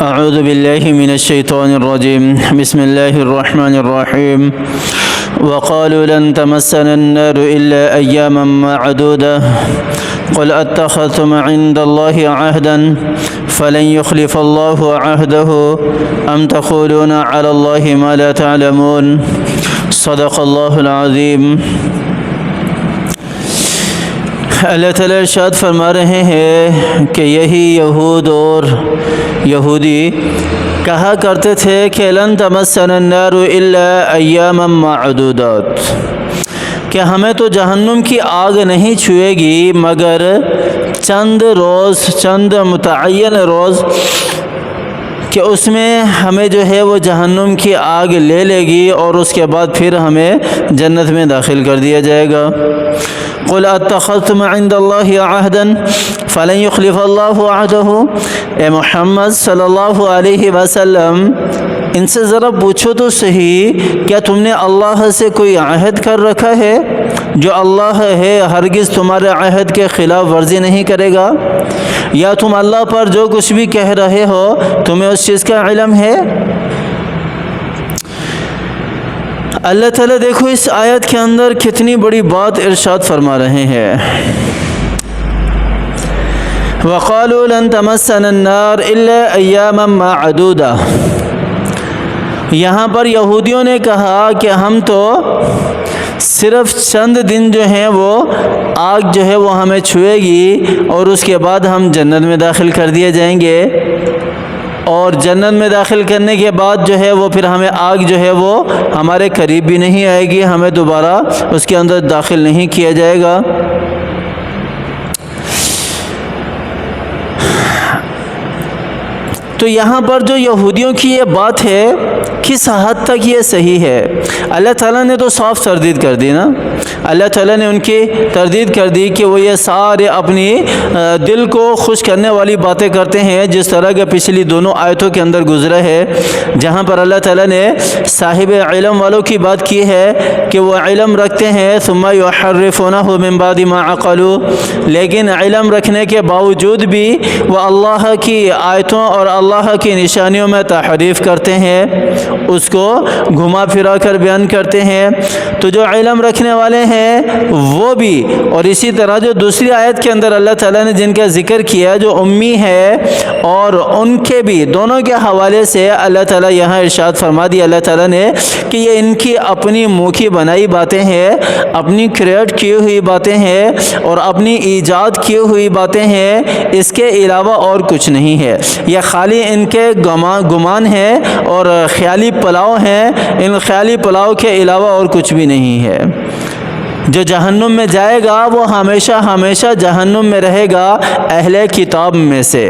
اعوذ باللہ من الشیطان الرجیم بسم اللہ الرحمن الرحیم وقالوا لن تمسنا النار الا ایاما معدودة قل اتخذتم عند الله عهدا فلن يخلف الله عهده ام تقولون على الله ما لا تعلمون صدق اللہ العظیم۔ اللہ تعالیٰ ارشاد فرما رہے ہیں کہ یہی یہود اور یہودی کہا کرتے تھے کہ لن تمسنا النار الا ایاما معدودات، کہ ہمیں تو جہنم کی آگ نہیں چھوئے گی مگر چند روز، چند متعین روز، کہ اس میں ہمیں جو ہے وہ جہنم کی آگ لے لے گی اور اس کے بعد پھر ہمیں جنت میں داخل کر دیا جائے گا۔ قل اتخذتم عند اللہ عہدا فلن یخلف اللہ عہدہ، اے محمد صلی اللہ علیہ وسلم ان سے ذرا پوچھو تو صحیح، کیا تم نے اللہ سے کوئی عہد کر رکھا ہے؟ جو اللہ ہے ہرگز تمہارے عہد کے خلاف ورزی نہیں کرے گا، یا تم اللہ پر جو کچھ بھی کہہ رہے ہو تمہیں اس چیز کا علم ہے؟ اللہ تعالیٰ دیکھو اس آیت کے اندر کتنی بڑی بات ارشاد فرما رہے ہیں۔ وَقَالُوا لَن تَمَسَّنَا النَّارُ إِلَّا أَيَّامًا مَّعْدُودَةً، یہاں پر یہودیوں نے کہا کہ ہم تو صرف چند دن جو ہیں وہ آگ جو ہے وہ ہمیں چھوئے گی اور اس کے بعد ہم جنت میں داخل کر دیے جائیں گے، اور جنت میں داخل کرنے کے بعد جو ہے وہ پھر ہمیں آگ جو ہے وہ ہمارے قریب بھی نہیں آئے گی، ہمیں دوبارہ اس کے اندر داخل نہیں کیا جائے گا۔ تو یہاں پر جو یہودیوں کی یہ بات ہے کس حد تک یہ صحیح ہے؟ اللہ تعالیٰ نے تو صاف تردید کر دی نا، اللہ تعالیٰ نے ان کی تردید کر دی کہ وہ یہ سارے اپنی دل کو خوش کرنے والی باتیں کرتے ہیں، جس طرح کے پچھلی دونوں آیتوں کے اندر گزرا ہے، جہاں پر اللہ تعالیٰ نے صاحب علم والوں کی بات کی ہے کہ وہ علم رکھتے ہیں ثم یحرفونہ من بعد ما عقلوا، لیکن علم رکھنے کے باوجود بھی وہ اللہ کی آیتوں اور اللہ کی نشانیوں میں تحریف کرتے ہیں، اس کو گھما پھرا کر بیان کرتے ہیں۔ تو جو علم رکھنے والے ہیں وہ بھی، اور اسی طرح جو دوسری آیت کے اندر اللہ تعالیٰ نے جن کا ذکر کیا جو امی ہے، اور ان کے بھی دونوں کے حوالے سے اللہ تعالیٰ یہاں ارشاد فرما دیا اللہ تعالیٰ نے کہ یہ ان کی اپنی منہ کی بنائی باتیں ہیں، اپنی کریٹ کی ہوئی باتیں ہیں اور اپنی ایجاد کی ہوئی باتیں ہیں، اس کے علاوہ اور کچھ نہیں ہے۔ یہ خالی ان کے گمان ہے اور خیالی پلاؤ ہیں، ان خیالی پلاؤ کے علاوہ اور کچھ بھی نہیں ہے۔ جو جہنم میں جائے گا وہ ہمیشہ ہمیشہ جہنم میں رہے گا اہل کتاب میں سے،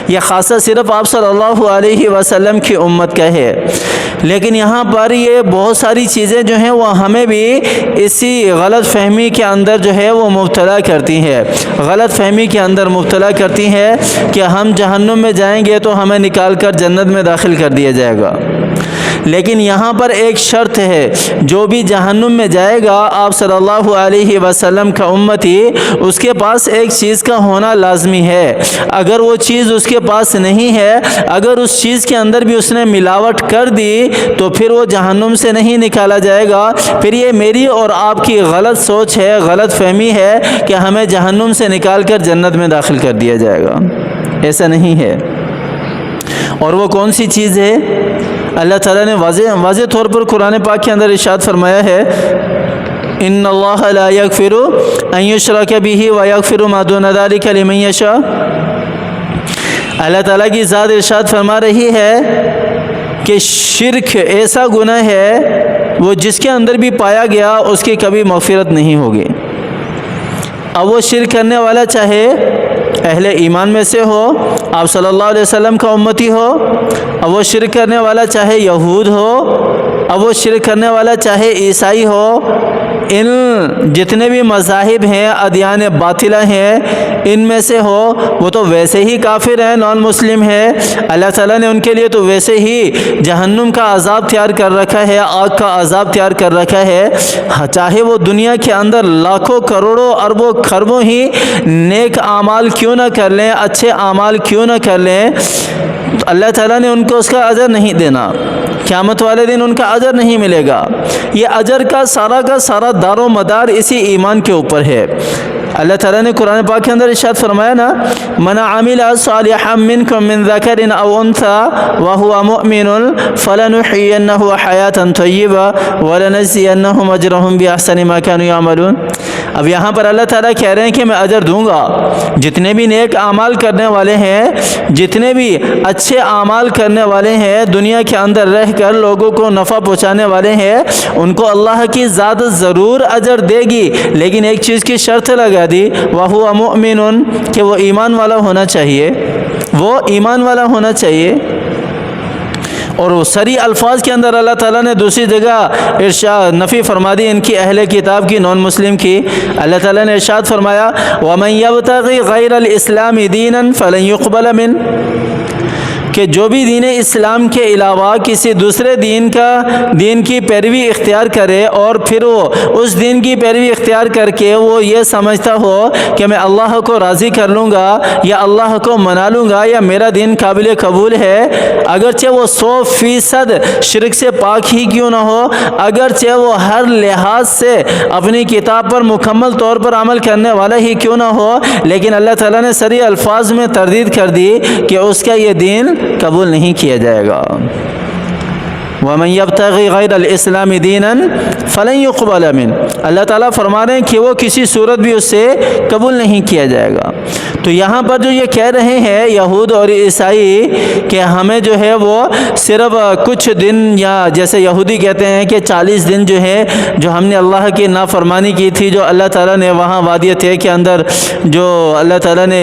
یہ خاصہ صرف آپ صلی اللہ علیہ وسلم کی امت کا ہے۔ لیکن یہاں پر یہ بہت ساری چیزیں جو ہیں وہ ہمیں بھی اسی غلط فہمی کے اندر جو ہے وہ مبتلا کرتی ہے، غلط فہمی کے اندر مبتلا کرتی ہے کہ ہم جہنم میں جائیں گے تو ہمیں نکال کر جنت میں داخل کر دیا جائے گا۔ لیکن یہاں پر ایک شرط ہے، جو بھی جہنم میں جائے گا آپ صلی اللہ علیہ وسلم کا امتی، اس کے پاس ایک چیز کا ہونا لازمی ہے۔ اگر وہ چیز اس کے پاس نہیں ہے، اگر اس چیز کے اندر بھی اس نے ملاوٹ کر دی تو پھر وہ جہنم سے نہیں نکالا جائے گا۔ پھر یہ میری اور آپ کی غلط سوچ ہے، غلط فہمی ہے کہ ہمیں جہنم سے نکال کر جنت میں داخل کر دیا جائے گا، ایسا نہیں ہے۔ اور وہ کون سی چیز ہے؟ اللہ تعالیٰ نے واضح طور پر قرآن پاک کے اندر ارشاد فرمایا ہے ان اللہ لا یغفر ان یشرک بہ ویغفر ما دون ذلک لمن یشاء۔ اللہ تعالیٰ کی ذات ارشاد فرما رہی ہے کہ شرک ایسا گناہ ہے وہ جس کے اندر بھی پایا گیا اس کی کبھی مغفرت نہیں ہوگی۔ اب وہ شرک کرنے والا چاہے اہل ایمان میں سے ہو، آپ صلی اللہ علیہ وسلم کا امتی ہو، اب وہ شرک کرنے والا چاہے یہود ہو، اب وہ شرک کرنے والا چاہے عیسائی ہو، इन जितने भी मज़ाहिब हैं, अदियान बातिला हैं, इनमें से हो वो तो वैसे ही काफिर हैं, नॉन मुस्लिम है। अल्लाह ताला ने उनके लिए तो वैसे ही जहन्नुम का अज़ाब तैयार कर रखा है, आग का अज़ाब तैयार कर रखा है। चाहे वो दुनिया के अंदर लाखों करोड़ों अरबों खरबों ही नेक आमाल क्यों ना कर लें, अच्छे आमाल क्यों ना कर लें, तो अल्लाह ताला ने उनको उसका अजर नहीं देना। क़यामत वाले दिन उनका अजर नहीं मिलेगा। ये अजर का सारा दारो मदार इसी ईमान के ऊपर है। अल्लाह ताला ने कुरान पाक के अंदर इरशाद फरमाया ना, मन आमिला सालिहन मिनकुम मिन ज़करिन औ उन्सा व हुवा मुमिनुन फलनुहयिन्नहु हयातन तय्यबा व लनज़ियन्नहुम अजरहुम बिअहसनि मा कानू यअमलून। अब यहाँ पर अल्लाह ताला कह रहे हैं कि मैं अजर दूंगा। जितने भी नेक आमाल करने वाले हैं, जितने भी अच्छे आमाल करने वाले हैं, दुनिया के अंदर रह कर लोगों को नफ़ा पहुँचाने वाले हैं, उनको अल्लाह की ज़ात ज़रूर अजर देगी, लेकिन एक चीज़ की शर्त लगा दी, वहुवा मुमिनुन, कि वो ईमान वाला होना चाहिए, वो ईमान वाला होना चाहिए। और वो सरी अल्फाज के अंदर अल्लाह ताला ने दूसरी जगह इरशाद नफ़ी फरमा दी इनकी अहले किताब की, नॉन मुस्लिम की। अल्लाह ताला ने इरशाद फरमाया, वमन यब्तग़ी गैरल इस्लामी दीनन फलन युक़बल मिन, कि जो भी दीन इस्लाम के अलावा किसी दूसरे दीन की पैरवी इख्तियार करे और फिर वो उस दीन की पैरवी इख्तियार करके वो ये समझता हो कि मैं अल्लाह को राज़ी कर लूँगा या अल्लाह को मना लूँगा या मेरा दीन काबिल कबूल है, अगरचे वो 100% शिरक से पाक ही क्यों ना हो, अगरचे वो हर लिहाज से अपनी किताब पर मुकम्मल तौर पर अमल करने वाला ही क्यों ना हो, लेकिन अल्लाह ताला ने सरी अल्फाज में तरदीद कर दी कि उसका ये दीन कबूल नहीं किया जाएगा। वमन यब्तग़ी गैरल इस्लामी दीनन फलन युक़बल मिन, अल्लाह ताला फरमा रहे हैं कि वो किसी सूरत भी उससे कबूल नहीं किया जाएगा। तो यहाँ पर जो ये कह रहे हैं यहूद और ईसाई कि हमें जो है वो सिर्फ कुछ दिन, या जैसे यहूदी कहते हैं कि 40 दिन जो है जो हमने अल्लाह की नाफरमानी की थी, जो अल्लाह ताला ने वहाँ वादी थे के अंदर जो अल्लाह ताला ने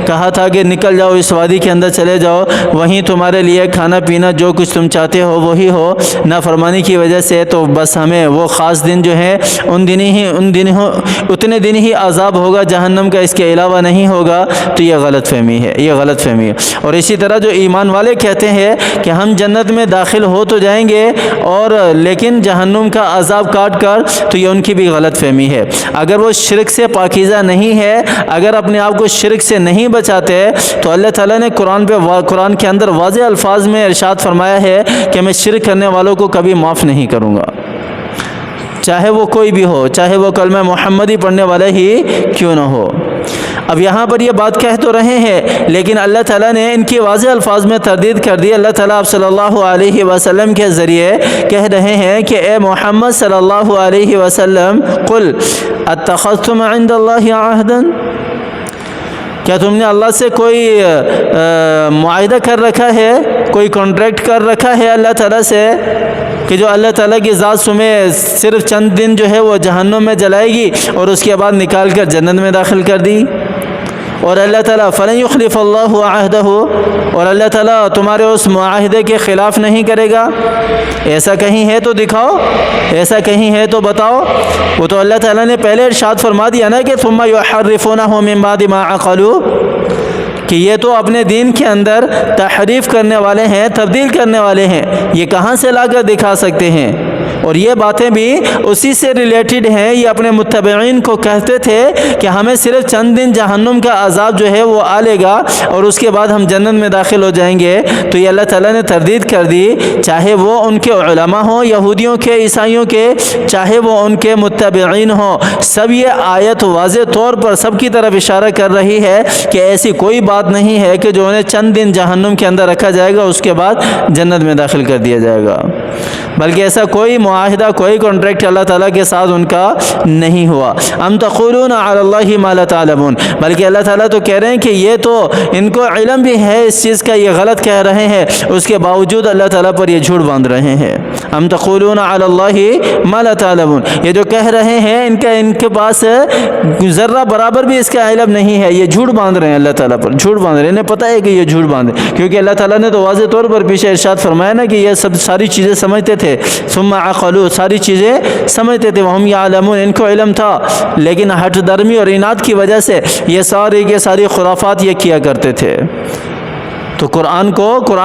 कहा था कि निकल जाओ इस वादी के अंदर चले जाओ, वहीं तुम्हारे लिए खाना पीना जो कुछ तुम चाहते हो वही हो, नाफरमानी की वजह से तो बस हमें वो ख़ास दिन जो है उतने दिन ही अज़ाब होगा जहन्नम का, इसके अलावा नहीं होगा। तो ये गलत फहमी है, ये गलत फहमी है। और इसी तरह जो ईमान वाले कहते हैं कि हम जन्नत में दाखिल हो तो जाएंगे और लेकिन जहन्नुम का अज़ाब काट कर, तो ये उनकी भी गलत फहमी है। अगर वो शिरक से पाकीज़ा नहीं है, अगर अपने आप को शिरक से नहीं बचाते, तो अल्लाह ताला ने कुरान के अंदर वाज़ेह अल्फाज में इरशाद फरमाया है कि मैं शिरक करने वालों को कभी माफ़ नहीं करूँगा, चाहे वो कोई भी हो, चाहे वो कलमा मोहम्मदी पढ़ने वाला ही क्यों ना हो। अब यहाँ पर ये बात कह तो रहे हैं, लेकिन अल्लाह ताला ने इनकी वाज़ेह अल्फाज में तरदीद कर दी। अल्लाह ताला आप सल्लल्लाहु अलैहि वसल्लम के ज़रिए कह रहे हैं कि ए मोहम्मद सल्लल्लाहु अलैहि वसल्लम, कुल अत्तख़ज़्तुम इंदल्लाहि अहदन, क्या तुमने अल्लाह से कोई मुआहिदा कर रखा है, कोई कॉन्ट्रैक्ट कर रखा है अल्लाह ताला से कि जो अल्लाह ताला की ज़ात तुम्हें सिर्फ चंद दिन जो है वो जहन्नुम में जलाएगी और उसके बाद निकाल कर जन्नत में दाखिल कर दी। और अल्लाह ताला फलन युख़लिफ़ल्लाहु अहदहु, और अल्लाह ताला तुम्हारे उस मुआहिदे के ख़िलाफ़ नहीं करेगा। ऐसा कहीं है तो दिखाओ, ऐसा कहीं है तो बताओ। वो तो अल्लाह ताला ने पहले इरशाद फरमा दिया ना कि सुम्मा युहर्रिफ़ूनहु मिन बादि मा अक़लू, कि ये तो अपने दीन के अंदर तहरीफ़ करने वाले हैं, तब्दील करने वाले हैं। ये कहाँ से लाकर दिखा सकते हैं? और ये बातें भी उसी से रिलेटेड हैं। ये अपने मुत्तबईन को कहते थे कि हमें सिर्फ चंद दिन जहन्नुम का अज़ाब जो है वो आ लेगा और उसके बाद हम जन्नत में दाखिल हो जाएंगे। तो ये अल्लाह ताला ने तरदीद कर दी, चाहे वो उनके उलमा हों, यहूदियों के, ईसाइयों के, चाहे वो उनके मुत्तबईन हों, सब ये आयत वाज़ेह तौर पर सबकी तरफ इशारा कर रही है कि ऐसी कोई बात नहीं है कि जो उन्हें चंद दिन जहन्नुम के अंदर रखा जाएगा उसके बाद जन्नत में दाखिल कर दिया जाएगा, बल्कि ऐसा कोई मुआहिदा, कोई कॉन्ट्रैक्ट अल्लाह ताला के साथ उनका नहीं हुआ। अम तक़ूलून अलल्लाहि मा ला तालमून, बल्कि अल्लाह ताला तो कह रहे हैं कि ये तो इनको इल्म भी है इस चीज़ का, ये गलत कह रहे हैं, उसके बावजूद अल्लाह ताला पर ये झूठ बांध रहे हैं। अम तक़ूलून अलल्लाहि मा ला तालमून, ये जो कह रहे हैं इनके पास ज़र्रा बराबर भी इसका इल्म नहीं है, ये झूठ बांध रहे हैं, अल्लाह ताला पर झूठ बांध रहे हैं। इन्हें पता है कि ये झूठ बांध, क्योंकि अल्लाह ताला ने तो वाज़ेह तौर पर पीछे इरशाद फरमाया ना कि ये सब सारी चीज़ें سمجھتے تھے، ثم عقلوا सारी चीज़ें समझते थे, वहम यालमून इनको इल्म था, लेकिन हठ धर्मी और इनाद की वजह से ये सारी के सारी खुराफात ये किया करते थे. तो कुरान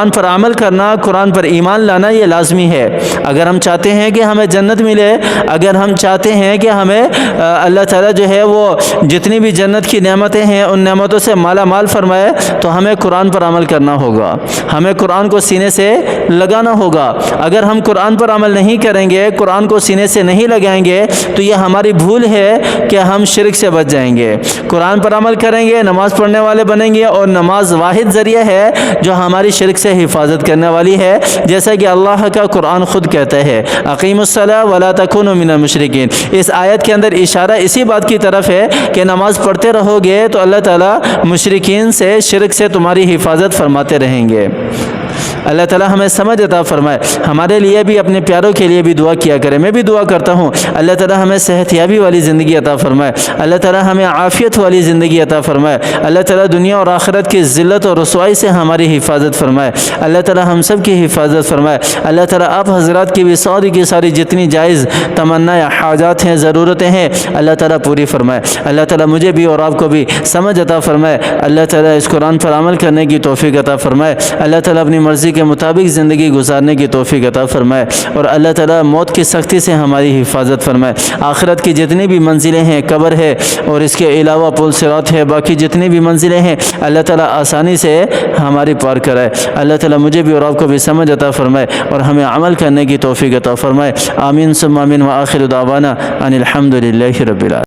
पर अमल करना, कुरान पर ईमान लाना ये लाजमी है. अगर हम चाहते हैं कि हमें जन्नत मिले, अगर हम चाहते हैं कि हमें अल्लाह ताला जो है वो जितनी भी जन्नत की नेमतें हैं उन नेमतों से माला माल फरमाए, तो हमें कुरान पर अमल करना होगा, हमें कुरान को सीने से लगाना होगा. अगर हम कुरान पर अमल नहीं करेंगे, कुरान को सीने से नहीं लगाएंगे, तो ये हमारी भूल है कि हम शिरक से बच जाएंगे. कुरान पर अमल करेंगे, नमाज़ पढ़ने वाले बनेंगे, और नमाज वाहिद ज़रिया है जो हमारी शिरक से हिफाजत करने वाली है. जैसा कि अल्लाह का कुरान खुद कहता है, अकीमुस्सलाह वला तकुनु मिनल मुशरिकीन. इस आयत के अंदर इशारा इसी बात की तरफ है कि नमाज पढ़ते रहोगे तो अल्लाह ताला मुशरिकीन से, शिरक से तुम्हारी हिफाजत फरमाते रहेंगे. अल्लाह ताला हमें समझ अता फरमाए. हमारे लिए भी, अपने प्यारों के लिए भी दुआ किया करें. मैं भी दुआ करता हूँ अल्लाह ताला हमें सेहतयाबी वाली ज़िंदगी अता फरमाए, अल्लाह ताला हमें आफ़ियत वाली ज़िंदगी अता फरमाए, अल्लाह ताला दुनिया और आखिरत की ज़िल्लत और रुसवाई से हमारी हिफाजत फरमाए, अल्लाह ताला हम सब की हिफाजत फरमाए. अल्लाह ताला आप हज़रात की भी सारी की सारी जितनी जायज़ तमन्ना या हाजात हैं, ज़रूरतें हैं, अल्लाह ताला पूरी फरमाए. अल्लाह ताला मुझे भी और आपको भी समझ अता फरमाए. अल्लाह ताला इस कुरान पर अमल करने की तौफ़ीक़ अता फरमाए. अल्लाह ताला अपनी मर्ज़ी के मुताबिक ज़िंदगी गुजारने की तौफ़ीक़ अता फरमाए, और अल्लाह ताला मौत की सख्ती से हमारी हिफाजत फरमाए. आखिरत की जितनी भी मंजिलें हैं, कब्र है और इसके अलावा पुल सिरात है, बाकी जितनी भी मंजिलें हैं अल्लाह ताला आसानी से हमारी पार कराए. अल्लाह ताला मुझे भी और आपको भी समझ अता फरमाए और हमें अमल करने की तौफ़ीक़ अता फरमाए. आमीन सुम्मा आमीन व आखिर दावाना अनिल हम्दुलिल्लाहि रब्बिल आलमीन.